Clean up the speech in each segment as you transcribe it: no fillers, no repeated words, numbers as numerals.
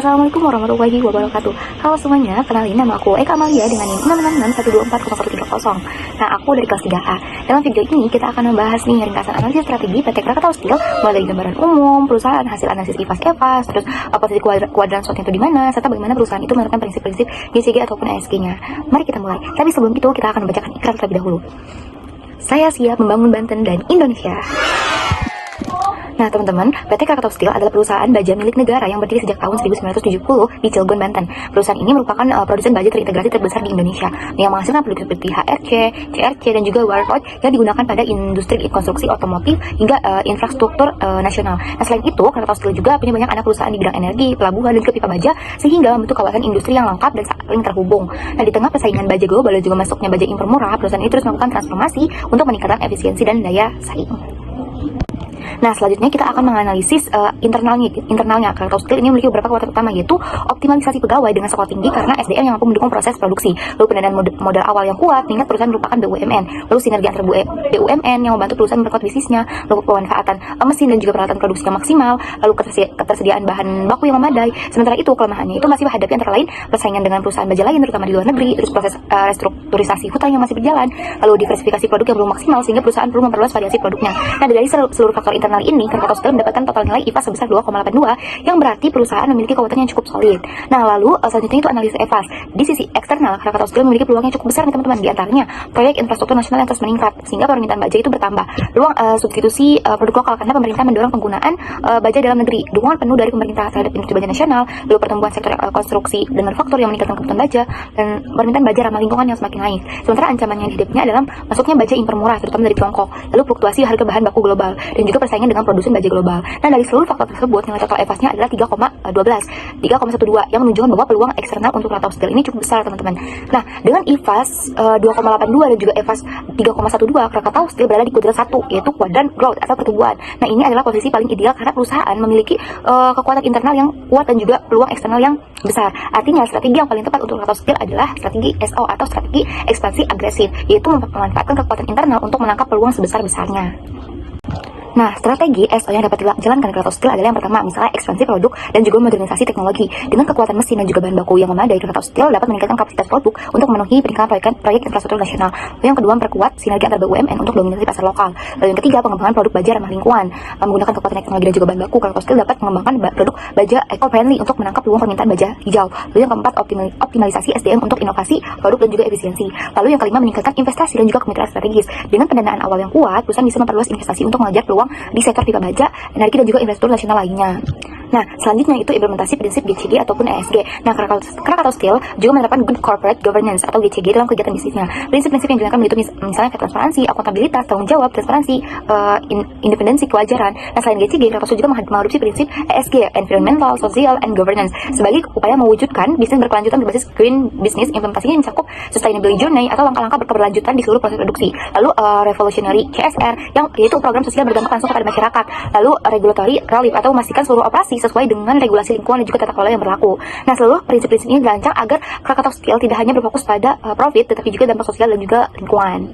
Assalamualaikum warahmatullahi wabarakatuh. Halo semuanya, kenalin nama aku Eka Amalia dengan NIM 666124010. Nah, aku dari kelas 3A. Dalam video ini kita akan membahas nih ringkasan analisis strategi PT Krakatau Steel, mulai dari gambaran umum, perusahaan, hasil analisis IFAS, terus posisi kuadran SWOT itu di mana, serta bagaimana perusahaan itu menerapkan prinsip-prinsip GCG ataupun ESG-nya. Mari kita mulai. Tapi sebelum itu kita akan membacakan ikrar terlebih dahulu. Saya siap membangun Banten dan Indonesia. Nah teman-teman, PT Krakatau Steel adalah perusahaan baja milik negara yang berdiri sejak tahun 1970 di Cilegon, Banten. Perusahaan ini merupakan produsen baja terintegrasi terbesar di Indonesia yang menghasilkan produk seperti HRC, CRC, dan juga wire rod yang digunakan pada industri konstruksi otomotif hingga infrastruktur nasional. Nah selain itu, Krakatau Steel juga punya banyak anak perusahaan di bidang energi, pelabuhan, dan pipa baja sehingga membentuk kawasan industri yang lengkap dan saling terhubung. Nah di tengah persaingan baja global dan juga masuknya baja impor murah, perusahaan ini terus melakukan transformasi untuk meningkatkan efisiensi dan daya saing. Nah, selanjutnya kita akan menganalisis internalnya. Krakatau Steel ini memiliki beberapa kekuatan utama, yaitu optimalisasi pegawai dengan skor tinggi karena SDM yang mampu mendukung proses produksi, lalu pendanaan modal awal yang kuat mengingat perusahaan merupakan BUMN, lalu sinergi antar BUMN yang membantu perusahaan memperkuat bisnisnya, lalu pemanfaatan mesin dan juga peralatan produksi yang maksimal, lalu ketersediaan bahan baku yang memadai. Sementara itu kelemahannya itu masih menghadapi antara lain persaingan dengan perusahaan baja lain terutama di luar negeri, terus proses restrukturisasi hutang yang masih berjalan, lalu diversifikasi produk yang belum maksimal sehingga perusahaan perlu memperluas variasi produknya. Nah, dari seluruh faktor internal ini, Krakatau Steel mendapatkan total nilai IFAS sebesar 2,82 yang berarti perusahaan memiliki kekuatan yang cukup solid. Nah, lalu selanjutnya itu analisis IFAS. Di sisi eksternal, Krakatau Steel memiliki peluang yang cukup besar nih teman-teman. Di antaranya proyek infrastruktur nasional yang terus meningkat sehingga permintaan baja itu bertambah. Peluang substitusi produk lokal karena pemerintah mendorong penggunaan baja dalam negeri. Dukungan penuh dari pemerintah terhadap industri baja nasional, lalu pertumbuhan sektor konstruksi dan manufaktur yang meningkatkan kebutuhan baja dan permintaan baja ramah lingkungan yang semakin naik. Sementara ancaman yang dihadapinya adalah masuknya baja impor murah terutama dari Tiongkok, lalu fluktuasi harga bahan baku global dan juga persaingan dengan produsen baja global. Nah, dari seluruh faktor tersebut, nilai total EFAS-nya adalah 3,12 yang menunjukkan bahwa peluang eksternal untuk Krakatau Steel ini cukup besar, teman-teman. Nah, dengan IFAS 2,82 dan juga EFAS 3,12, Krakatau Steel berada di kuadran 1, yaitu kuadran growth atau pertumbuhan. Nah, ini adalah posisi paling ideal karena perusahaan memiliki kekuatan internal yang kuat dan juga peluang eksternal yang besar. Artinya, strategi yang paling tepat untuk Krakatau Steel adalah strategi SO atau strategi ekspansi agresif, yaitu memanfaatkan kekuatan internal untuk menangkap peluang sebesar-besarnya. Nah, strategi SO yang dapat dijalankan Krakatau Steel adalah yang pertama, misalnya ekspansi produk dan juga modernisasi teknologi. Dengan kekuatan mesin dan juga bahan baku yang memadai, Krakatau Steel dapat meningkatkan kapasitas produk untuk memenuhi peningkatan proyek infrastruktur nasional. Lalu yang kedua, memperkuat sinergi antar BUMN untuk dominasi pasar lokal. Lalu yang ketiga, pengembangan produk baja ramah lingkungan. Menggunakan kekuatan teknologi dan juga bahan baku, Krakatau Steel dapat mengembangkan produk baja eco-friendly untuk menangkap peluang permintaan baja hijau. Lalu yang keempat, optimalisasi SDM untuk inovasi produk dan juga efisiensi. Lalu yang kelima, meningkatkan investasi dan juga kemitraan strategis. Dengan pendanaan awal yang kuat, perusahaan bisa memperluas investasi untuk mengejar peluang di sektor pipa baja, energi dan juga infrastruktur nasional lainnya. Nah, selanjutnya itu implementasi prinsip GCG ataupun ESG. Nah, Krakatau Steel juga menerapkan Good Corporate Governance atau GCG dalam kegiatan bisnisnya. Prinsip-prinsip yang digunakan itu misalnya transparansi, akuntabilitas, tanggung jawab, transparansi, independensi, kewajaran. Nah, selain GCG, Krakatau juga mengadopsi prinsip ESG, Environmental, Social, and Governance sebagai upaya mewujudkan bisnis berkelanjutan berbasis green business. Implementasinya mencakup sustainability journey atau langkah-langkah berkeberlanjutan di seluruh proses produksi. Lalu revolutionary CSR yang yaitu program sosial berdampak langsung kepada masyarakat. Lalu regulatory relief atau memastikan seluruh operasi sesuai dengan regulasi lingkungan dan juga tata kelola yang berlaku. Nah, seluruh prinsip-prinsip ini dirancang agar Krakatau Steel tidak hanya berfokus pada profit, tetapi juga dampak sosial dan juga lingkungan.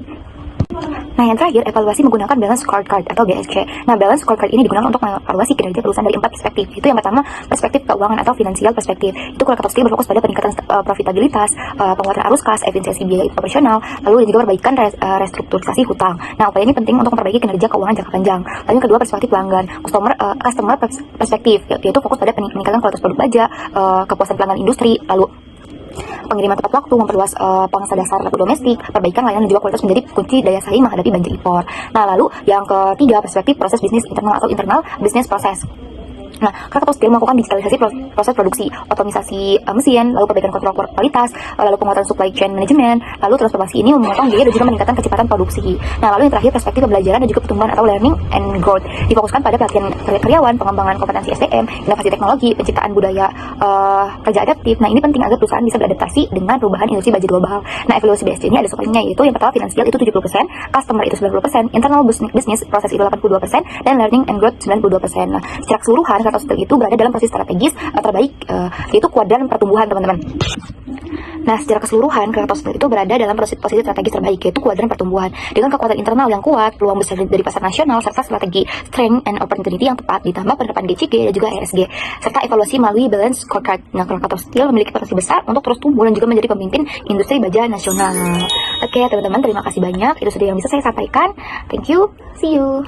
Nah, yang terakhir, evaluasi menggunakan Balance Scorecard atau BSC. Nah, Balance Scorecard ini digunakan untuk mengevaluasi kinerja perusahaan dari 4 perspektif. Itu yang pertama, perspektif keuangan atau finansial perspektif. Itu Krakatau Steel berfokus pada peningkatan profitabilitas, penguatan arus kas, efisiensi biaya operasional, lalu juga perbaikan restrukturisasi hutang. Nah, upaya ini penting untuk memperbaiki kinerja keuangan jangka panjang. Lalu yang kedua, perspektif pelanggan, customer perspektif, yaitu fokus pada peningkatan kualitas produk baja, kepuasan pelanggan industri, lalu pengiriman tepat waktu, memperluas pangsa dasar domestik, perbaikan layanan dan juga kualitas menjadi kunci daya saing menghadapi banjir impor. Nah, lalu yang ketiga, perspektif proses bisnis internal atau internal bisnis proses. Nah, Krakatau Steel melakukan digitalisasi proses produksi, otomisasi mesin, lalu perbaikan kontrol kualitas, lalu penguatan supply chain management, lalu transformasi ini memotong biaya dan juga meningkatkan kecepatan produksi. Nah, lalu yang terakhir, perspektif pembelajaran dan juga pertumbuhan atau learning and growth. Difokuskan pada pelatihan karyawan, pengembangan kompetensi SDM, inovasi teknologi, penciptaan budaya kerja adaptif. Nah, ini penting agar perusahaan bisa beradaptasi dengan perubahan industri baja global. Nah, evaluasi BSC ini ada sepertinya, yaitu yang pertama finansial itu 70%, customer itu 90%, internal business proses itu 82%, dan learning and growth 92%. Nah, secara keseluruhan Krakatau Steel itu berada dalam posisi strategis terbaik, yaitu kuadran pertumbuhan, teman-teman. Nah, secara keseluruhan, Krakatau Steel itu berada dalam posisi strategis terbaik, yaitu kuadran pertumbuhan. Dengan kekuatan internal yang kuat, peluang besar dari pasar nasional, serta strategi strength and opportunity yang tepat, ditambah penerapan GCG dan juga ESG, serta evaluasi melalui balance scorecard. Nah, Krakatau Steel memiliki potensi besar untuk terus tumbuh dan juga menjadi pemimpin industri baja nasional. Oke, teman-teman, terima kasih banyak. Itu sudah yang bisa saya sampaikan. Thank you. See you.